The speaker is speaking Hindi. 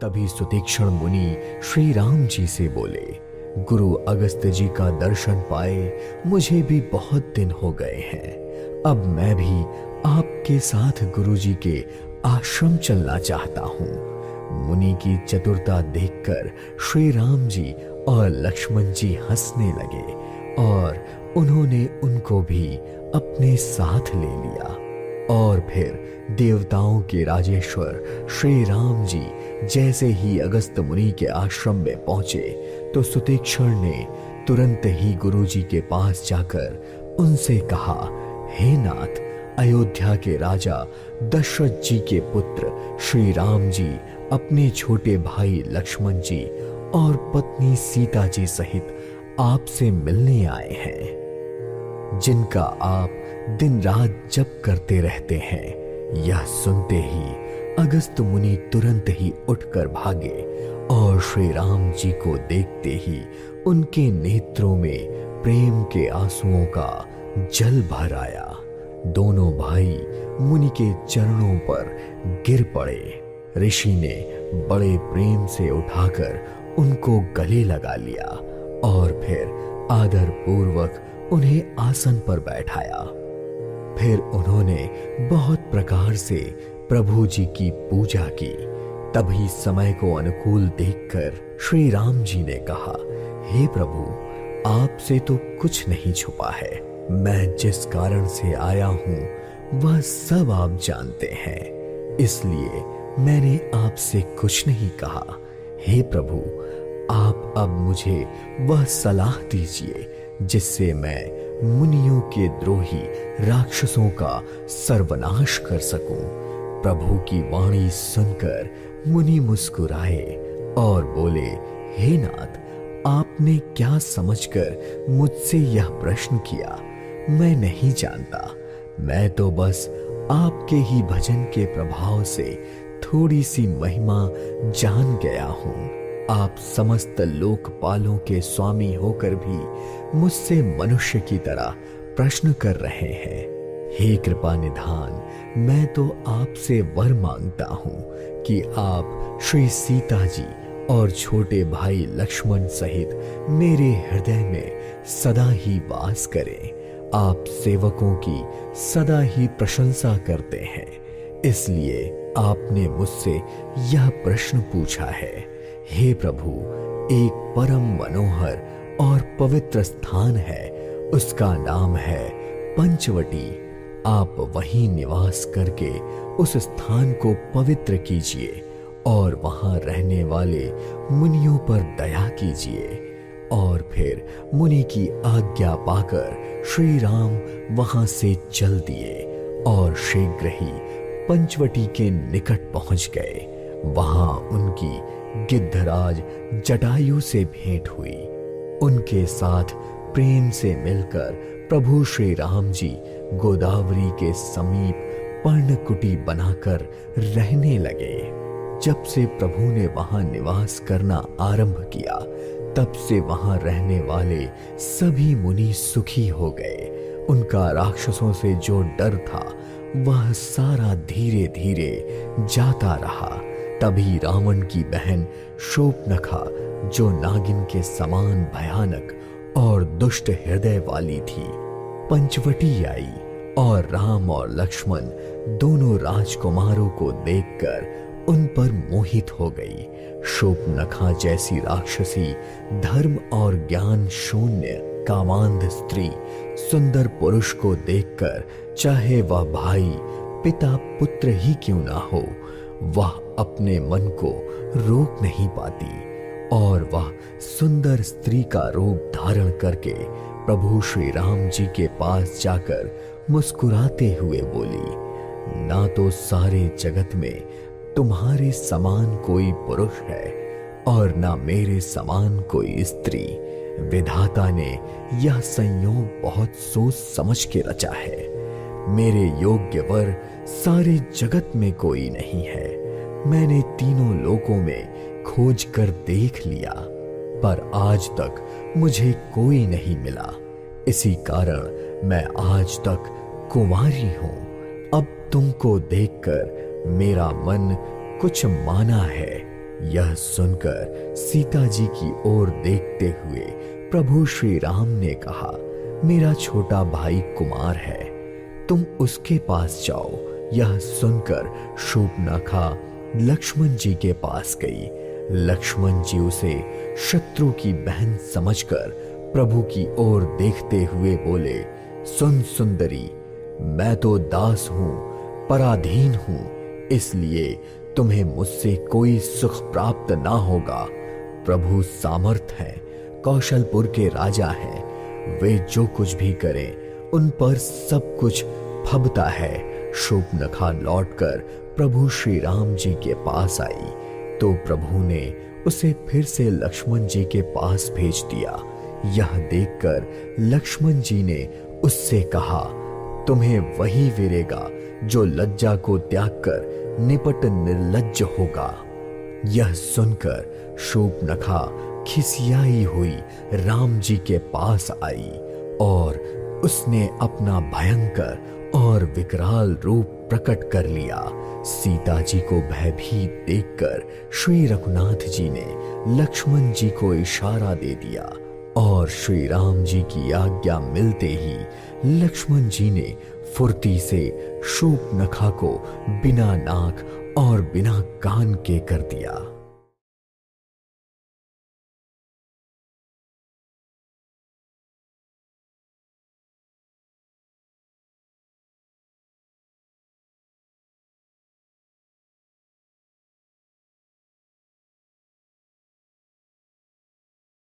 तभी सुतीक्षण मुनि श्री राम जी से बोले, गुरु अगस्त जी का दर्शन पाए मुझे भी बहुत दिन हो गए हैं। अब मैं भी आपके साथ गुरु जी के आश्रम चलना चाहता हूँ। मुनि की चतुरता देखकर श्री राम जी और लक्ष्मण जी हंसने लगे और उन्होंने उनको भी अपने साथ ले लिया। और फिर देवताओं के राजेश्वर श्री राम जी जैसे ही अगस्त मुनि के आश्रम में पहुंचे तो सुतीक्षण ने तुरंत ही गुरु जी के पास जाकर उनसे कहा, हे नाथ, अयोध्या के राजा दशरथ जी के पुत्र श्री राम जी अपने छोटे भाई लक्ष्मण जी और पत्नी सीता जी सहित आपसे मिलने आए हैं, जिनका आप दिन रात जप करते रहते हैं। यह सुनते ही अगस्त मुनि तुरंत ही उठकर भागे और श्री राम जी को देखते ही उनके नेत्रों में प्रेम के आंसुओं का जल भर आया। दोनों भाई मुनि के चरणों पर गिर पड़े। ऋषि ने बड़े प्रेम से उठाकर उनको गले लगा लिया और फिर आदर पूर्वक उन्हें आसन पर बैठाया। फिर उन्होंने बहुत प्रकार से प्रभु जी की पूजा की। तभी समय को अनुकूल देखकर श्री राम जी ने कहा, हे प्रभु, आपसे तो कुछ नहीं छुपा है। मैं जिस कारण से आया हूं वह सब आप जानते हैं, इसलिए मैंने आपसे कुछ नहीं कहा। हे प्रभु, आप अब मुझे वह सलाह दीजिए जिससे मैं मुनियों के द्रोही राक्षसों का सर्वनाश कर सकूं। प्रभु की वाणी सुनकर मुनि मुस्कुराए और बोले, हे नाथ, आपने क्या समझकर मुझसे यह प्रश्न किया, मैं नहीं जानता। मैं तो बस आपके ही भजन के प्रभाव से थोड़ी सी महिमा जान गया हूं। आप समस्त लोकपालों के स्वामी होकर भी मुझसे मनुष्य की तरह प्रश्न कर रहे हैं। हे कृपा निधान, मैं तो आपसे वर मांगता हूं कि आप श्री सीता जी और छोटे भाई लक्ष्मण सहित मेरे हृदय में सदा ही वास करें। आप सेवकों की सदा ही प्रशंसा करते हैं, इसलिए आपने मुझसे यह प्रश्न पूछा है। हे प्रभु, एक परम मनोहर और पवित्र स्थान है, उसका नाम है पंचवटी। आप वहीं निवास करके उस स्थान को पवित्र कीजिए और वहां रहने वाले मुनियों पर दया कीजिए। और फिर मुनि की आज्ञा पाकर श्री राम वहां से चल दिए और शीघ्र ही पंचवटी के निकट पहुंच गए। वहां उनकी गिद्धराज जटायु से भेंट हुई। उनके साथ प्रेम से मिलकर प्रभु श्री राम जी गोदावरी के समीप पर्णकुटी बनाकर रहने लगे। जब से प्रभु ने वहां निवास करना आरंभ किया, तब से वहां रहने वाले सभी मुनि सुखी हो गए। उनका राक्षसों से जो डर था वह सारा धीरे धीरे जाता रहा। तभी रावण की बहन शूर्पणखा, जो नागिन के समान भयानक और दुष्ट हृदय वाली थी, पंचवटी आई और राम और लक्ष्मण दोनों राजकुमारों को देखकर उन पर मोहित हो गई। शूर्पणखा जैसी राक्षसी धर्म और ज्ञान शून्य कामांध स्त्री सुंदर पुरुष को देखकर, चाहे वह भाई पिता पुत्र ही क्यों ना हो, वह अपने मन को रोक नहीं पाती और वह सुंदर स्त्री का रूप धारण करके प्रभु श्री राम जी के पास जाकर मुस्कुराते हुए बोली, ना तो सारे जगत में तुम्हारे समान कोई पुरुष है और ना मेरे समान कोई स्त्री। विधाता ने यह संयोग बहुत सोच समझ के रचा है। मेरे योग्य वर सारे जगत में कोई नहीं है। मैंने तीनों लोकों में खोज कर देख लिया, पर आज तक मुझे कोई नहीं मिला। इसी कारण मैं आज तक कुंवारी हूं। अब तुमको देखकर मेरा मन कुछ माना है यह सुनकर सीता जी की ओर देखते हुए प्रभु श्री राम ने कहा, मेरा छोटा भाई कुमार है, तुम उसके पास जाओ। यह सुनकर शूर्पणखा लक्ष्मण जी के पास गई। लक्ष्मण जी उसे शत्रु की बहन समझकर प्रभु की ओर देखते हुए बोले, सुन सुंदरी, मैं तो दास हूं, पराधीन हूं, इसलिए तुम्हें मुझसे कोई सुख प्राप्त ना होगा। प्रभु सामर्थ हैं, कौशलपुर के राजा हैं, वे जो कुछ भी करें उन पर सब कुछ फबता है। शूर्पणखा लौटकर प्रभु श्री राम जी के पास आई तो प्रभु ने उसे फिर से लक्ष्मण जी के पास भेज दिया। यह देखकर लक्ष्मण जी ने उससे कहा, तुम्हें वही वीरेगा जो लज्जा को त्याग कर निपट निर्लज्ज होगा। यह सुनकर शूर्पणखा खिसियाई हुई राम जी के पास आई और उसने अपना भयंकर और विकराल रूप प्रकट कर लिया। सीता जी को भयभीत देखकर श्री रघुनाथ जी ने लक्ष्मण जी को इशारा दे दिया और श्री राम जी की आज्ञा मिलते ही लक्ष्मण जी ने फुर्ती से शूर्पणखा को बिना नाक और बिना कान के कर दिया।